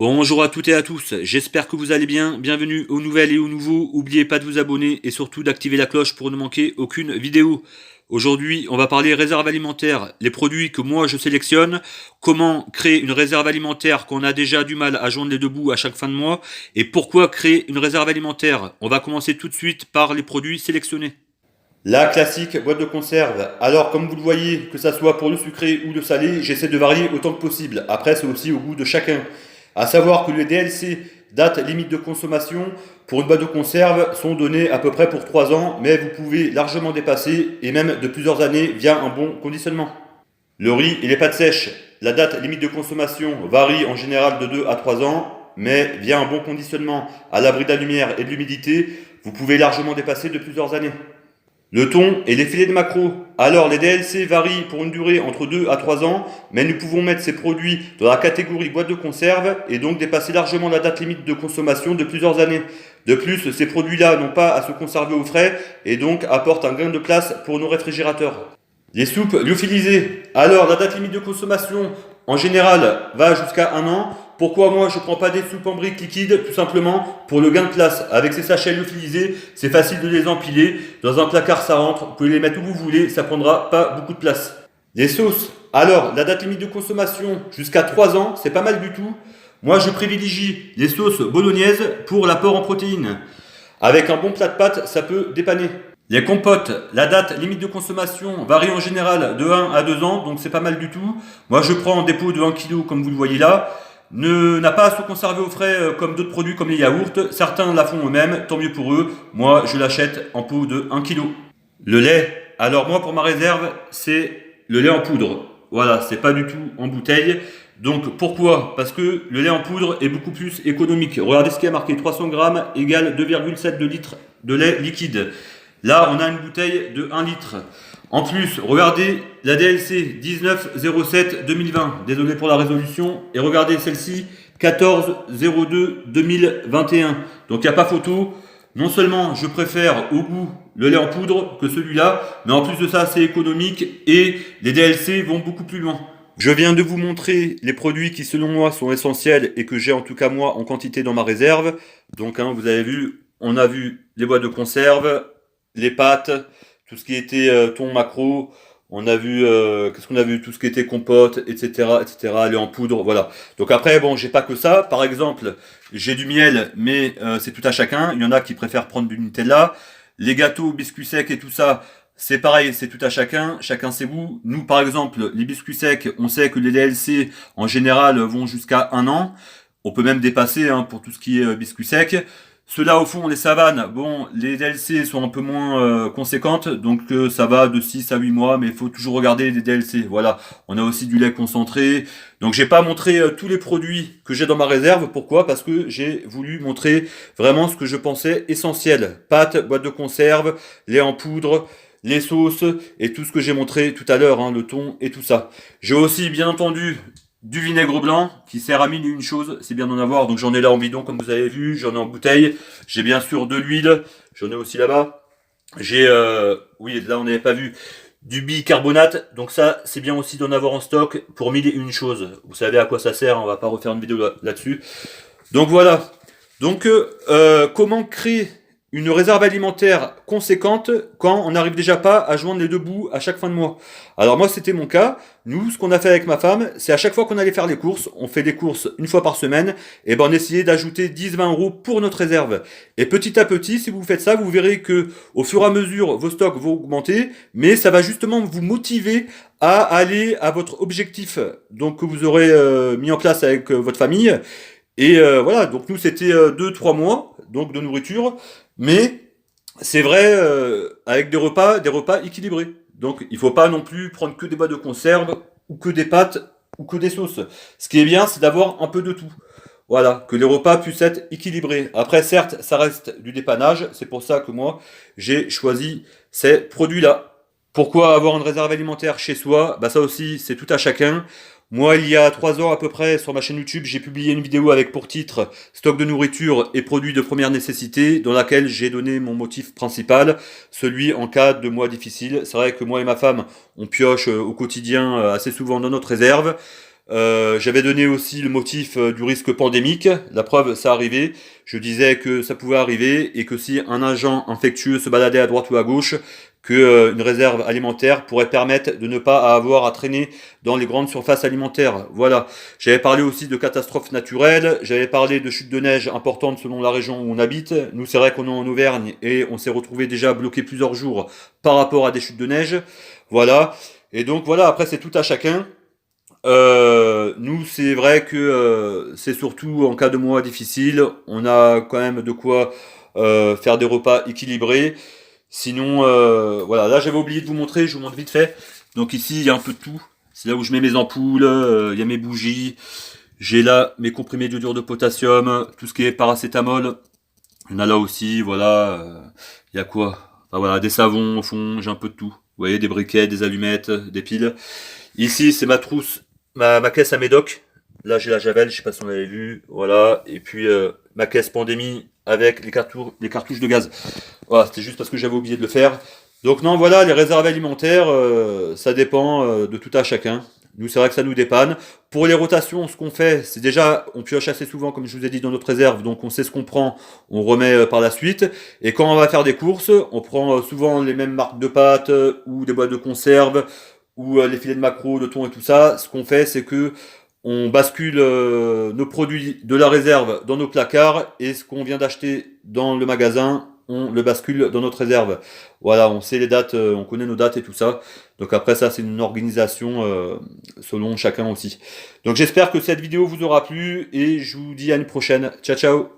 Bonjour à toutes et à tous, j'espère que vous allez bien, bienvenue aux nouvelles et aux nouveaux, n'oubliez pas de vous abonner et surtout d'activer la cloche pour ne manquer aucune vidéo. Aujourd'hui, on va parler réserve alimentaire, les produits que moi je sélectionne, comment créer une réserve alimentaire qu'on a déjà du mal à joindre les deux bouts à chaque fin de mois, et pourquoi créer une réserve alimentaire. On va commencer tout de suite par les produits sélectionnés. La classique boîte de conserve. Alors, comme vous le voyez, que ça soit pour le sucré ou le salé, j'essaie de varier autant que possible. Après, c'est aussi au goût de chacun. À savoir que les DLC, date limite de consommation, pour une boîte de conserve, sont données à peu près pour 3 ans, mais vous pouvez largement dépasser, et même de plusieurs années, via un bon conditionnement. Le riz et les pâtes sèches. La date limite de consommation varie en général de 2 à 3 ans, mais via un bon conditionnement, à l'abri de la lumière et de l'humidité, vous pouvez largement dépasser de plusieurs années. Le thon et les filets de maquereau. Alors, les DLC varient pour une durée entre 2 à 3 ans, mais nous pouvons mettre ces produits dans la catégorie boîte de conserve et donc dépasser largement la date limite de consommation de plusieurs années. De plus, ces produits-là n'ont pas à se conserver au frais et donc apportent un gain de place pour nos réfrigérateurs. Les soupes lyophilisées. Alors, la date limite de consommation, en général, va jusqu'à 1 an. Pourquoi moi je ne prends pas des soupes en briques liquides? Tout simplement pour le gain de place. Avec ces sachets lyophilisés, c'est facile de les empiler. Dans un placard, ça rentre. Vous pouvez les mettre où vous voulez, ça prendra pas beaucoup de place. Les sauces. Alors, la date limite de consommation, jusqu'à 3 ans, c'est pas mal du tout. Moi, je privilégie les sauces bolognaises pour l'apport en protéines. Avec un bon plat de pâtes, ça peut dépanner. Les compotes, la date limite de consommation varie en général de 1 à 2 ans, donc c'est pas mal du tout. Moi je prends des pots de 1 kg comme vous le voyez là. N'a pas à se conserver au frais comme d'autres produits comme les yaourts. Certains la font eux-mêmes, tant mieux pour eux. Moi je l'achète en pot de 1 kg. Le lait, alors moi pour ma réserve, c'est le lait en poudre. Voilà, c'est pas du tout en bouteille. Donc pourquoi? Parce que le lait en poudre est beaucoup plus économique. Regardez ce qui est marqué, 300 grammes égale 2,7 litres de lait liquide. Là, on a une bouteille de 1 litre. En plus, regardez la DLC 19-07-2020. Désolé pour la résolution. Et regardez celle-ci, 14-02-2021. Donc, il n'y a pas photo. Non seulement je préfère au goût le lait en poudre que celui-là, mais en plus de ça, c'est économique et les DLC vont beaucoup plus loin. Je viens de vous montrer les produits qui, selon moi, sont essentiels et que j'ai en tout cas moi en quantité dans ma réserve. Donc, vous avez vu, on a vu les boîtes de conserve, les pâtes, tout ce qui était thon maquereau, on a vu, qu'est-ce qu'on a vu, tout ce qui était compote, etc., lait en poudre, voilà. Donc après, bon, j'ai pas que ça. Par exemple, j'ai du miel, mais c'est tout à chacun. Il y en a qui préfèrent prendre du Nutella. Les gâteaux, biscuits secs et tout ça, c'est pareil, c'est tout à chacun. Chacun ses goûts. Nous, par exemple, les biscuits secs, on sait que les DLC, en général, vont jusqu'à 1 an. On peut même dépasser pour tout ce qui est biscuits secs. Ceux-là, au fond, les savanes, bon, les DLC sont un peu moins conséquentes, donc ça va de 6 à 8 mois, mais il faut toujours regarder les DLC. Voilà, on a aussi du lait concentré. Donc j'ai pas montré tous les produits que j'ai dans ma réserve. Pourquoi? Parce que j'ai voulu montrer vraiment ce que je pensais essentiel. Pâtes, boîte de conserve, lait en poudre, les sauces et tout ce que j'ai montré tout à l'heure, le thon et tout ça. J'ai aussi, bien entendu, du vinaigre blanc qui sert à mille et une choses, c'est bien d'en avoir. Donc j'en ai là en bidon comme vous avez vu, j'en ai en bouteille. J'ai bien sûr de l'huile, j'en ai aussi là-bas. J'ai, oui là on n'avait pas vu, du bicarbonate. Donc ça c'est bien aussi d'en avoir en stock pour mille et une choses. Vous savez à quoi ça sert, on va pas refaire une vidéo là-dessus. Donc voilà. Donc comment créer une réserve alimentaire conséquente quand on n'arrive déjà pas à joindre les deux bouts à chaque fin de mois. Alors moi c'était mon cas. Nous ce qu'on a fait avec ma femme, c'est à chaque fois qu'on allait faire les courses, on fait des courses une fois par semaine, et ben on essayait d'ajouter 10-20 euros pour notre réserve. Et petit à petit, si vous faites ça, vous verrez que au fur et à mesure vos stocks vont augmenter, mais ça va justement vous motiver à aller à votre objectif, donc que vous aurez mis en place avec votre famille. Et voilà, donc nous c'était 2-3 mois donc de nourriture, mais c'est vrai avec des repas équilibrés. Donc il faut pas non plus prendre que des boîtes de conserve ou que des pâtes ou que des sauces. Ce qui est bien, c'est d'avoir un peu de tout. Voilà, que les repas puissent être équilibrés. Après, certes, ça reste du dépannage. C'est pour ça que moi, j'ai choisi ces produits-là. Pourquoi avoir une réserve alimentaire chez soi? Bah ça aussi, c'est tout à chacun. Moi, il y a 3 ans à peu près, sur ma chaîne YouTube, j'ai publié une vidéo avec pour titre Stock de nourriture et produits de première nécessité, dans laquelle j'ai donné mon motif principal, celui en cas de mois difficiles. C'est vrai que moi et ma femme, on pioche au quotidien assez souvent dans notre réserve. J'avais donné aussi le motif du risque pandémique. La preuve, ça arrivait. Je disais que ça pouvait arriver et que si un agent infectieux se baladait à droite ou à gauche, que une réserve alimentaire pourrait permettre de ne pas avoir à traîner dans les grandes surfaces alimentaires. Voilà. J'avais parlé aussi de catastrophes naturelles. J'avais parlé de chutes de neige importantes selon la région où on habite. Nous, c'est vrai qu'on est en Auvergne et on s'est retrouvé déjà bloqué plusieurs jours par rapport à des chutes de neige. Voilà. Et donc voilà. Après, c'est tout à chacun. Nous, c'est vrai que c'est surtout en cas de mois difficile, on a quand même de quoi faire des repas équilibrés. Sinon, voilà, là j'avais oublié de vous montrer, je vous montre vite fait. Donc ici, il y a un peu de tout. C'est là où je mets mes ampoules, il y a mes bougies. J'ai là mes comprimés d'iodure de potassium, tout ce qui est paracétamol. Il y en a là aussi, voilà. Il y a quoi? Enfin, voilà, des savons au fond, j'ai un peu de tout. Vous voyez, des briquets, des allumettes, des piles. Ici, c'est ma trousse, ma caisse à médoc. Là, j'ai la Javel, je sais pas si on l'avait vu. Voilà. Et puis, ma caisse pandémie avec les cartouches de gaz. Voilà, c'était juste parce que j'avais oublié de le faire. Donc, non, voilà, les réserves alimentaires, ça dépend de tout à chacun. Nous, c'est vrai que ça nous dépanne. Pour les rotations, ce qu'on fait, c'est déjà, on pioche assez souvent, comme je vous ai dit, dans notre réserve. Donc, on sait ce qu'on prend, on remet par la suite. Et quand on va faire des courses, on prend souvent les mêmes marques de pâtes ou des boîtes de conserve ou les filets de maquereau, de thon et tout ça. Ce qu'on fait, c'est que on bascule nos produits de la réserve dans nos placards et ce qu'on vient d'acheter dans le magasin, on le bascule dans notre réserve. Voilà, on sait les dates, on connaît nos dates et tout ça. Donc après ça, c'est une organisation selon chacun aussi. Donc j'espère que cette vidéo vous aura plu et je vous dis à une prochaine. Ciao ciao.